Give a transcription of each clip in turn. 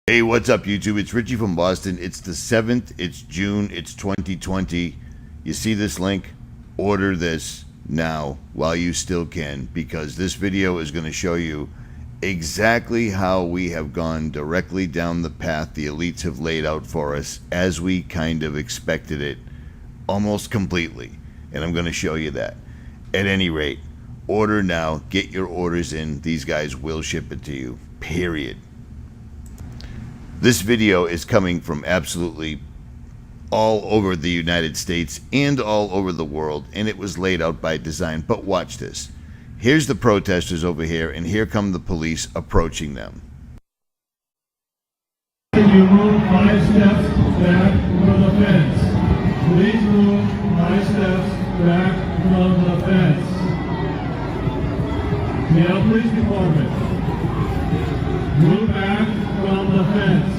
Hey, what's up, YouTube? It's Richie from Boston. It's the 7th. It's June. It's 2020. You see this link? Order this now while you still can, because this video is going to show you exactly how we have gone directly down the path the elites have laid out for us, as we kind of expected it, almost completely. And I'm going to show you that. At any rate, order now. Get your orders in. These guys will ship it to you. Period. This video is coming from absolutely all over the United States and all over the world, and it was laid out by design. But watch this. Here's the protesters over here, and here come the police approaching them. You move 5 steps back from the fence. Please move 5 steps back from the fence. Now, police department, move back from the fence.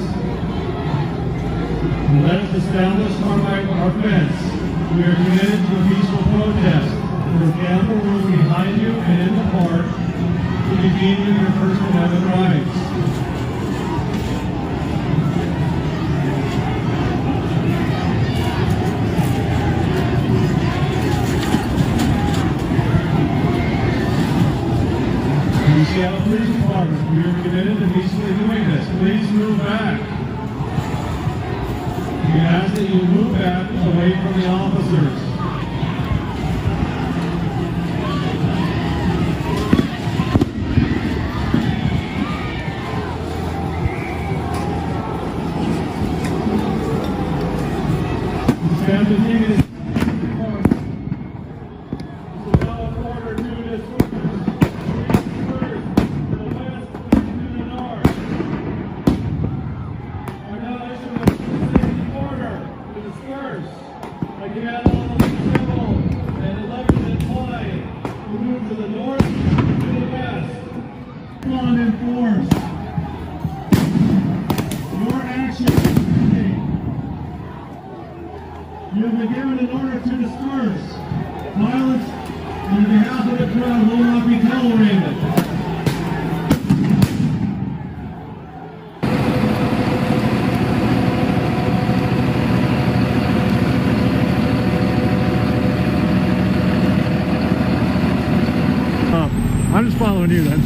Let us establish our fence. We are committed to a peaceful protest. There is ample room behind you and in the park to begin your First Amendment rights. The Seattle Police Department, we are committed to peacefully doing this. Please move back. We ask that you move back away from the officers. Stand to take You have been given an order to disperse. Violence on behalf of the crowd will not be tolerated. I'm just following you then.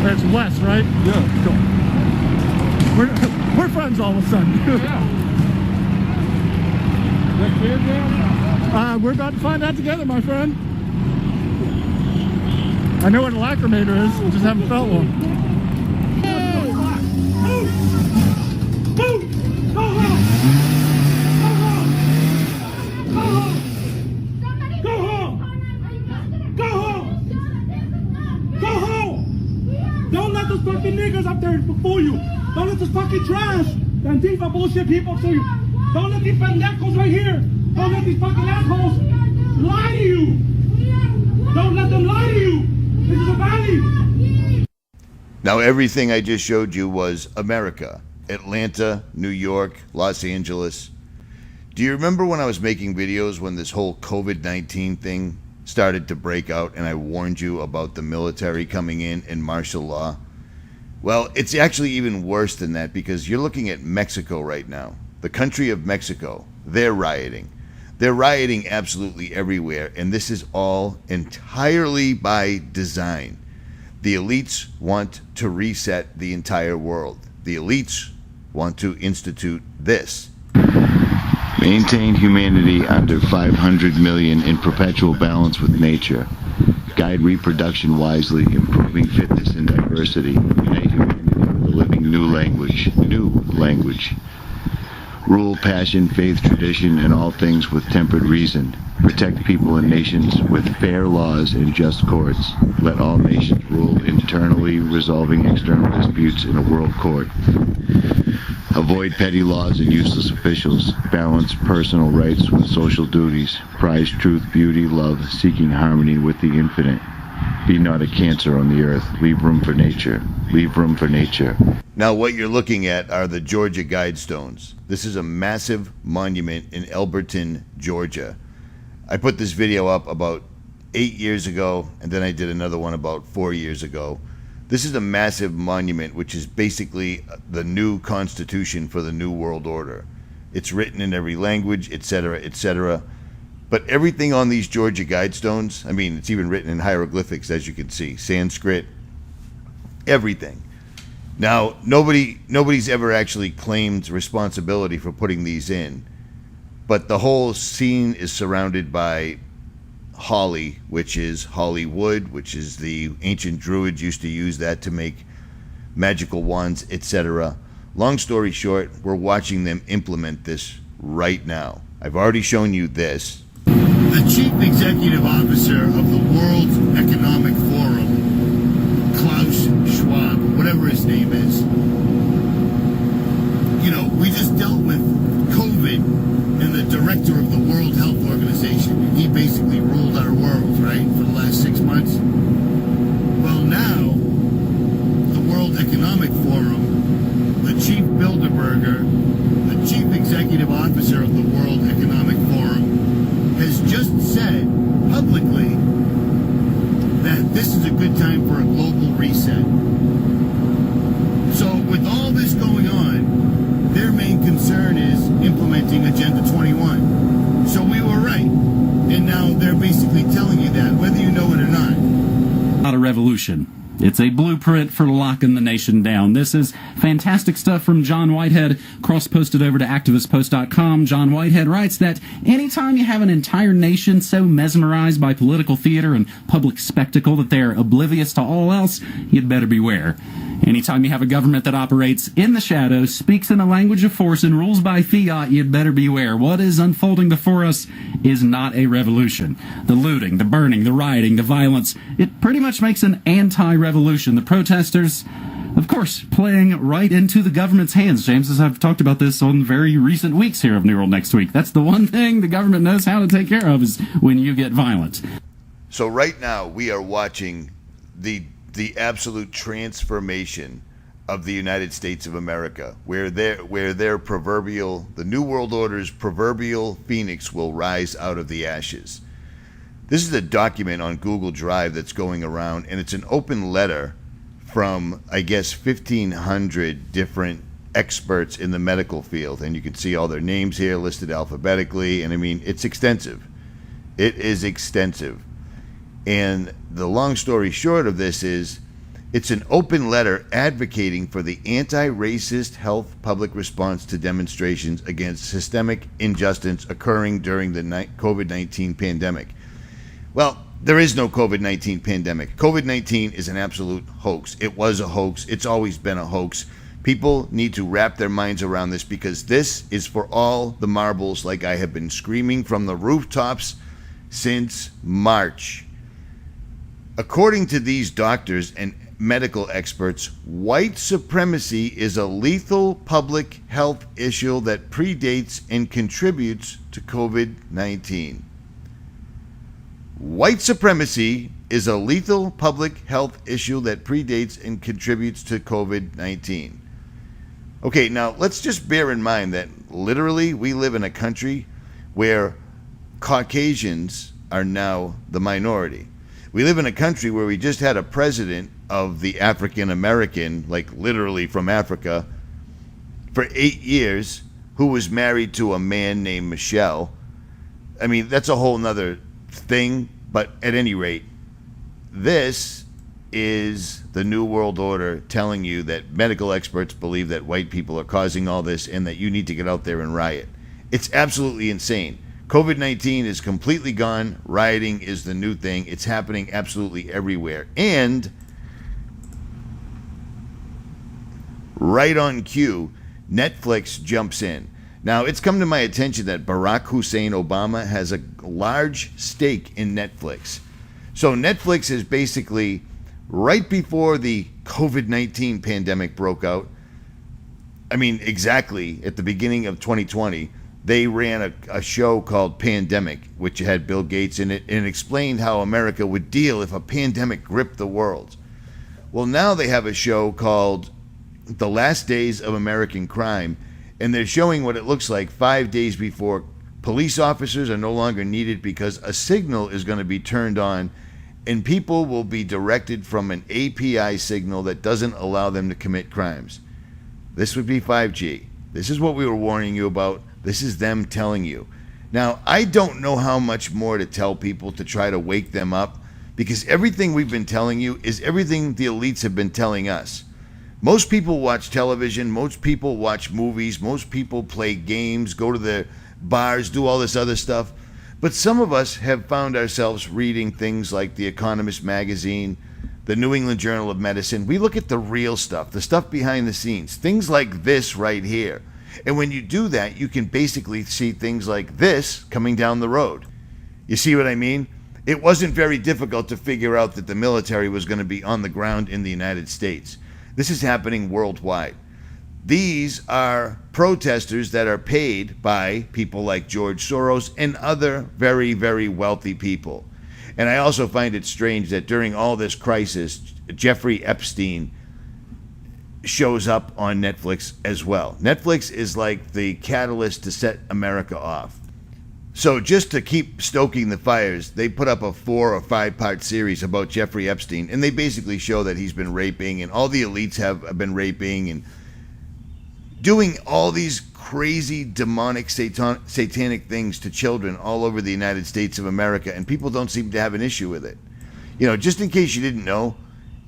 That's Wes, right? Yeah. Cool. We're friends all of a sudden. Yeah. That clear now? We're about to find out together, my friend. I know what a lacrimator is, we just haven't felt one. Move! Move! Go home! Go home! Go home! Go home! Go home! Don't let those fucking niggas up there fool you! Don't let this fucking trash and Antifa bullshit people fool you! Don't let these pendejos right here! Don't let these fucking assholes lie to you! Don't let them lie to you! This is a valley! Now, everything I just showed you was America. Atlanta, New York, Los Angeles. Do you remember when I was making videos when this whole COVID-19 thing started to break out and I warned you about the military coming in and martial law? Well, it's actually even worse than that, because you're looking at Mexico right now. The country of Mexico. They're rioting. They're rioting absolutely everywhere, and this is all entirely by design. The elites want to reset the entire world. The elites want to institute this. Maintain humanity under 500 million in perpetual balance with nature. Guide reproduction wisely, improving fitness and diversity. Unite humanity with a living new language. Rule passion, faith, tradition, and all things with tempered reason. Protect people and nations with fair laws and just courts. Let all nations rule internally, resolving external disputes in a world court. Avoid petty laws and useless officials. Balance personal rights with social duties. Prize truth, beauty, love, seeking harmony with the infinite. Be not a cancer on the earth. Leave room for nature. Leave room for nature. Now what you're looking at are the Georgia Guidestones. This is a massive monument in Elberton, Georgia. I put this video up about 8 years ago, and then I did another one about 4 years ago. This is a massive monument, which is basically the new constitution for the New World Order. It's written in every language, etc., etc. But everything on these Georgia Guidestones, I mean, it's even written in hieroglyphics, as you can see, Sanskrit, everything. Now, nobody's ever actually claimed responsibility for putting these in, but the whole scene is surrounded by holly, which is Hollywood, which is the ancient druids used to use that to make magical wands, etc. Long story short, we're watching them implement this right now. I've already shown you this. The chief executive officer of the World Economic Forum, Klaus Schwab, whatever his name is. You know, we just dealt with COVID and the director of the World Health Organization. He basically ruled our world, right, for the last 6 months. Well, now, the World Economic Forum, the chief Bilderberger, the chief executive officer of the World Economic Forum, has just said publicly that this is a good time for a global reset. So with all this going on, their main concern is implementing Agenda 21. So we were right. And now they're basically telling you that, whether you know it or not. Not a revolution. It's a blueprint for locking the nation down. This is fantastic stuff from John Whitehead, cross-posted over to activistpost.com. John Whitehead writes that anytime you have an entire nation so mesmerized by political theater and public spectacle that they're oblivious to all else, you'd better beware. Anytime you have a government that operates in the shadows, speaks in a language of force, and rules by fiat, you'd better beware. What is unfolding before us is not a revolution. The looting, the burning, the rioting, the violence, it pretty much makes an anti-revolution. The protesters, of course, playing right into the government's hands. James, as I've talked about this on very recent weeks here of New World Next Week. That's the one thing the government knows how to take care of is when you get violent. So right now we are watching the absolute transformation of the United States of America, where their proverbial, the New World Order's proverbial phoenix will rise out of the ashes. This is a document on Google Drive that's going around, and it's an open letter from, I guess, 1,500 different experts in the medical field, and you can see all their names here listed alphabetically, and I mean, it's extensive. It is extensive. And the long story short of this is, it's an open letter advocating for the anti-racist health public response to demonstrations against systemic injustice occurring during the COVID-19 pandemic. Well, there is no COVID-19 pandemic. COVID-19 is an absolute hoax. It was a hoax. It's always been a hoax. People need to wrap their minds around this, because this is for all the marbles, like I have been screaming from the rooftops since March. According to these doctors and medical experts, white supremacy is a lethal public health issue that predates and contributes to COVID-19. White supremacy is a lethal public health issue that predates and contributes to COVID-19. Okay, now let's just bear in mind that literally we live in a country where Caucasians are now the minority. We live in a country where we just had a president of the African American, like literally from Africa, for 8 years, who was married to a man named Michelle. I mean, that's a whole nother thing, but at any rate, this is the New World Order telling you that medical experts believe that white people are causing all this and that you need to get out there and riot. It's absolutely insane. COVID-19 is completely gone. Rioting is the new thing. It's happening absolutely everywhere. And right on cue, Netflix jumps in. Now, it's come to my attention that Barack Hussein Obama has a large stake in Netflix. So Netflix is basically, right before the COVID-19 pandemic broke out, I mean, exactly at the beginning of 2020, they ran a show called Pandemic, which had Bill Gates in it, and it explained how America would deal if a pandemic gripped the world. Well, now they have a show called The Last Days of American Crime, and they're showing what it looks like 5 days before police officers are no longer needed because a signal is going to be turned on and people will be directed from an API signal that doesn't allow them to commit crimes. This would be 5G. This is what we were warning you about. This is them telling you. Now, I don't know how much more to tell people to try to wake them up, because everything we've been telling you is everything the elites have been telling us. Most people watch television, most people watch movies, most people play games, go to the bars, do all this other stuff. But some of us have found ourselves reading things like The Economist magazine, the New England Journal of Medicine. We look at the real stuff, the stuff behind the scenes, things like this right here. And when you do that, you can basically see things like this coming down the road. You see what I mean? It wasn't very difficult to figure out that the military was going to be on the ground in the United States. This is happening worldwide. These are protesters that are paid by people like George Soros and other very, very wealthy people. And I also find it strange that during all this crisis, Jeffrey Epstein shows up on Netflix as well. Netflix is like the catalyst to set America off. So just to keep stoking the fires, they put up a 4 or 5 part series about Jeffrey Epstein, and they basically show that he's been raping, and all the elites have been raping and doing all these crazy demonic satanic things to children all over the United States of America, and people don't seem to have an issue with it. You know, just in case you didn't know,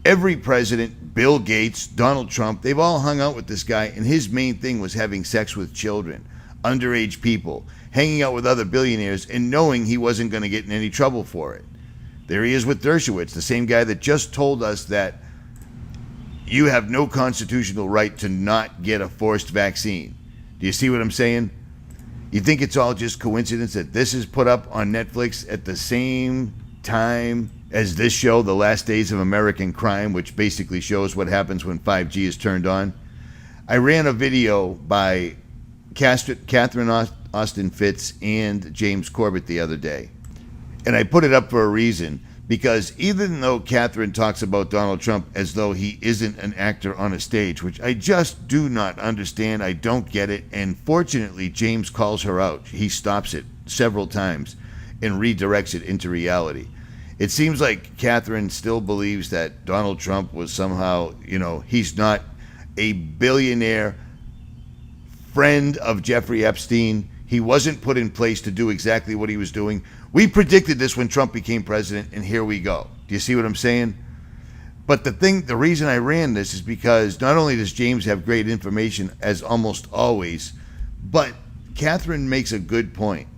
every president, Bill Gates, Donald Trump, they've all hung out with this guy, and his main thing was having sex with children, underage people, hanging out with other billionaires, and knowing he wasn't going to get in any trouble for it. There he is with Dershowitz, the same guy that just told us that you have no constitutional right to not get a forced vaccine. Do you see what I'm saying? You think it's all just coincidence that this is put up on Netflix at the same time as this show, The Last Days of American Crime, which basically shows what happens when 5G is turned on? I ran a video by Catherine Austin Fitz and James Corbett the other day. And I put it up for a reason, because even though Catherine talks about Donald Trump as though he isn't an actor on a stage, which I just do not understand, I don't get it, and fortunately James calls her out. He stops it several times and redirects it into reality. It seems like Catherine still believes that Donald Trump was somehow, he's not a billionaire friend of Jeffrey Epstein. He wasn't put in place to do exactly what he was doing. We predicted this when Trump became president, and here we go. Do you see what I'm saying? But the reason I ran this is because not only does James have great information, as almost always, but Catherine makes a good point.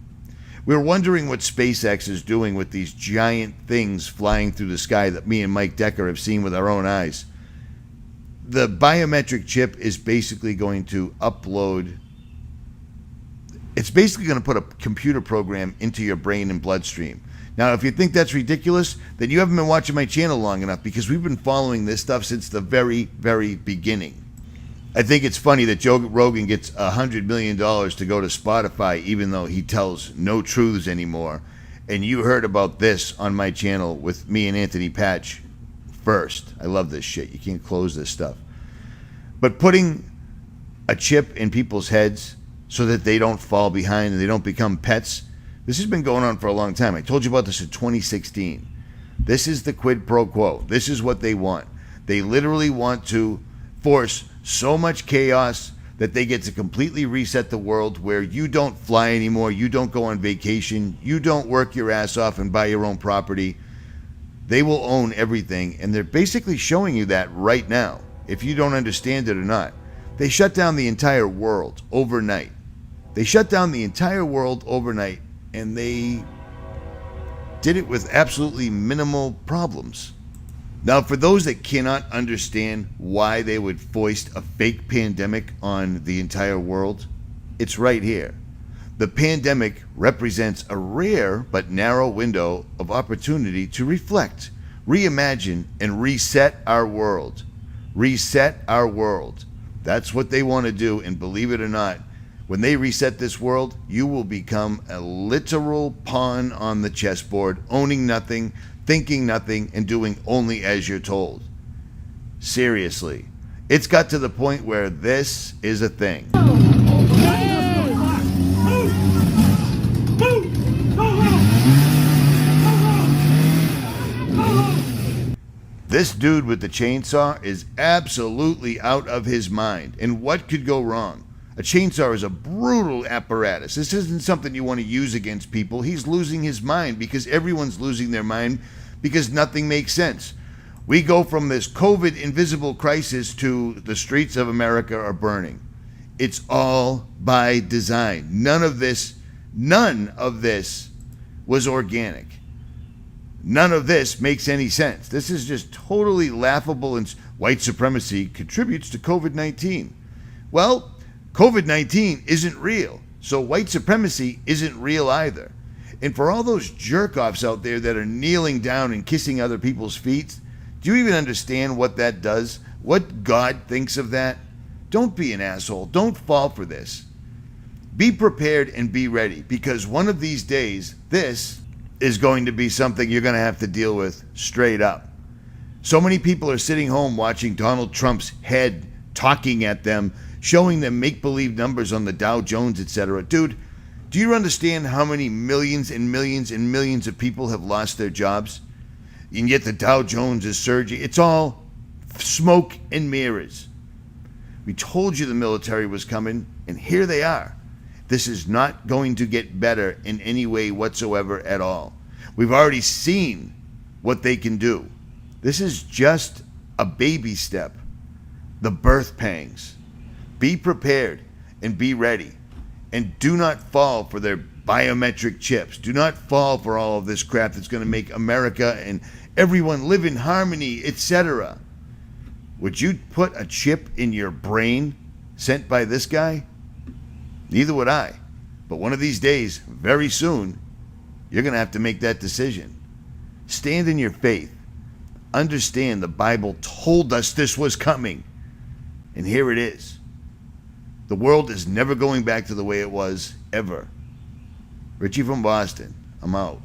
We're wondering what SpaceX is doing with these giant things flying through the sky that me and Mike Decker have seen with our own eyes. The biometric chip is basically going to it's basically going to put a computer program into your brain and bloodstream. Now, if you think that's ridiculous, then you haven't been watching my channel long enough, because we've been following this stuff since the very, very beginning. I think it's funny that Joe Rogan gets $100 million to go to Spotify, even though he tells no truths anymore. And you heard about this on my channel with me and Anthony Patch first. I love this shit. You can't close this stuff. But putting a chip in people's heads so that they don't fall behind and they don't become pets, this has been going on for a long time. I told you about this in 2016. This is the quid pro quo. This is what they want. They literally want to force so much chaos that they get to completely reset the world, where you don't fly anymore, you don't go on vacation, you don't work your ass off and buy your own property. They will own everything, and they're basically showing you that right now, if you don't understand it or not. They shut down the entire world overnight. They shut down the entire world overnight, and they did it with absolutely minimal problems. Now, for those that cannot understand why they would foist a fake pandemic on the entire world, it's right here. The pandemic represents a rare but narrow window of opportunity to reflect, reimagine, and reset our world. Reset our world. That's what they want to do, and believe it or not, when they reset this world, you will become a literal pawn on the chessboard, owning nothing, thinking nothing, and doing only as you're told. Seriously. It's got to the point where this is a thing. This dude with the chainsaw is absolutely out of his mind. And what could go wrong? A chainsaw is a brutal apparatus. This isn't something you want to use against people. He's losing his mind because everyone's losing their mind because nothing makes sense. We go from this COVID invisible crisis to the streets of America are burning. It's all by design. None of this was organic. None of this makes any sense. This is just totally laughable, and white supremacy contributes to COVID-19. Well, COVID-19 isn't real, so white supremacy isn't real either. And for all those jerk-offs out there that are kneeling down and kissing other people's feet, do you even understand what that does? What God thinks of that? Don't be an asshole. Don't fall for this. Be prepared and be ready, because one of these days, this is going to be something you're going to have to deal with straight up. So many people are sitting home watching Donald Trump's head talking at them, showing them make-believe numbers on the Dow Jones, etc. Dude, do you understand how many millions and millions and millions of people have lost their jobs? And yet the Dow Jones is surging. It's all smoke and mirrors. We told you the military was coming, and here they are. This is not going to get better in any way whatsoever at all. We've already seen what they can do. This is just a baby step. The birth pangs. Be prepared and be ready. And do not fall for their biometric chips. Do not fall for all of this crap that's going to make America and everyone live in harmony, etc. Would you put a chip in your brain sent by this guy? Neither would I. But one of these days, very soon, you're going to have to make that decision. Stand in your faith. Understand the Bible told us this was coming. And here it is. The world is never going back to the way it was, ever. Richie from Boston. I'm out.